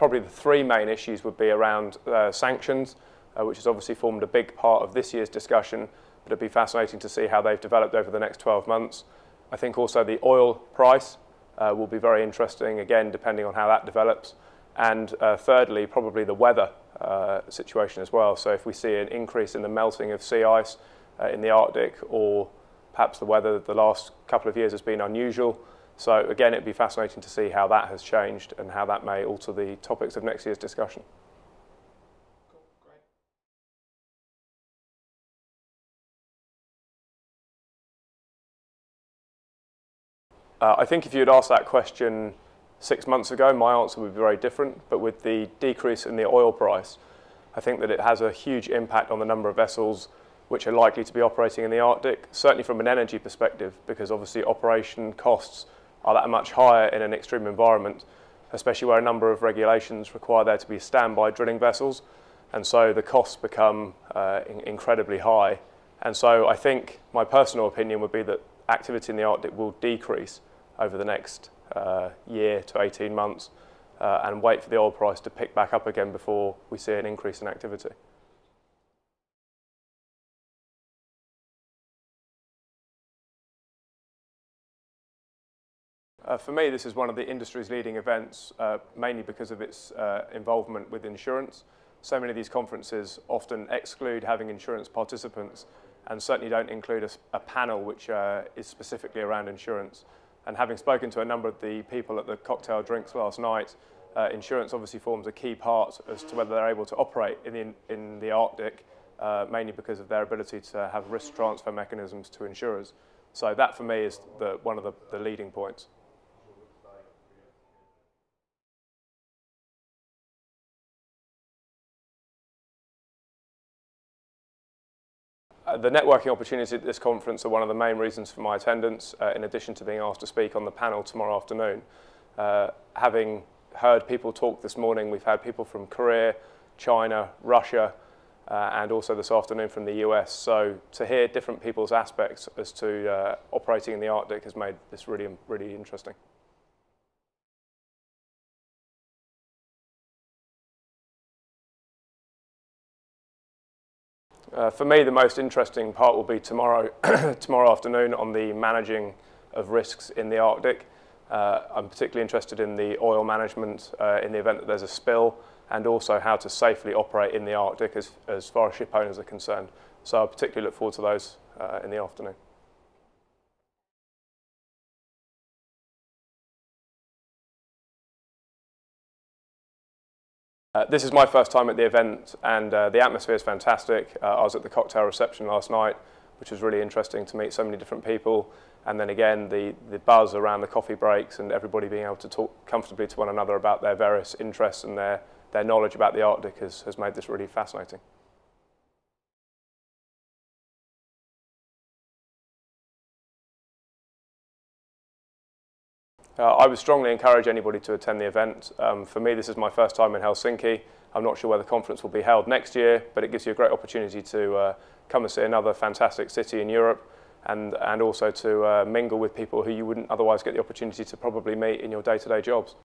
probably the three main issues would be around sanctions, which has obviously formed a big part of this year's discussion, but it'd be fascinating to see how they've developed over the next 12 months. I think also the oil price will be very interesting, again, depending on how that develops. And thirdly, probably the weather situation as well. So if we see an increase in the melting of sea ice in the Arctic, or perhaps the weather the last couple of years has been unusual. So again, it'd be fascinating to see how that has changed and how that may alter the topics of next year's discussion. Cool, great. I think if you had asked that question 6 months ago, my answer would be very different. But with the decrease in the oil price, I think that it has a huge impact on the number of vessels which are likely to be operating in the Arctic, certainly from an energy perspective, because obviously operation costs are that much higher in an extreme environment, especially where a number of regulations require there to be standby drilling vessels. And so the costs become incredibly high. And so I think my personal opinion would be that activity in the Arctic will decrease over the next year to 18 months and wait for the oil price to pick back up again before we see an increase in activity. For me, this is one of the industry's leading events, mainly because of its involvement with insurance. So many of these conferences often exclude having insurance participants and certainly don't include a panel which is specifically around insurance. And having spoken to a number of the people at the cocktail drinks last night, insurance obviously forms a key part as to whether they're able to operate in the Arctic, mainly because of their ability to have risk transfer mechanisms to insurers. So that for me is one of the leading points. The networking opportunities at this conference are one of the main reasons for my attendance, in addition to being asked to speak on the panel tomorrow afternoon. Having heard people talk this morning, we've had people from Korea, China, Russia, and also this afternoon from the US. So to hear different people's aspects as to operating in the Arctic has made this really, really interesting. For me, the most interesting part will be tomorrow afternoon on the managing of risks in the Arctic. I'm particularly interested in the oil management in the event that there's a spill, and also how to safely operate in the Arctic as far as ship owners are concerned. So I particularly look forward to those in the afternoon. This is my first time at the event, and the atmosphere is fantastic. I was at the cocktail reception last night, which was really interesting to meet so many different people. And then again, the buzz around the coffee breaks and everybody being able to talk comfortably to one another about their various interests and their knowledge about the Arctic has made this really fascinating. I would strongly encourage anybody to attend the event. For me, this is my first time in Helsinki. I'm not sure where the conference will be held next year, but it gives you a great opportunity to come and see another fantastic city in Europe, and also to mingle with people who you wouldn't otherwise get the opportunity to probably meet in your day-to-day jobs.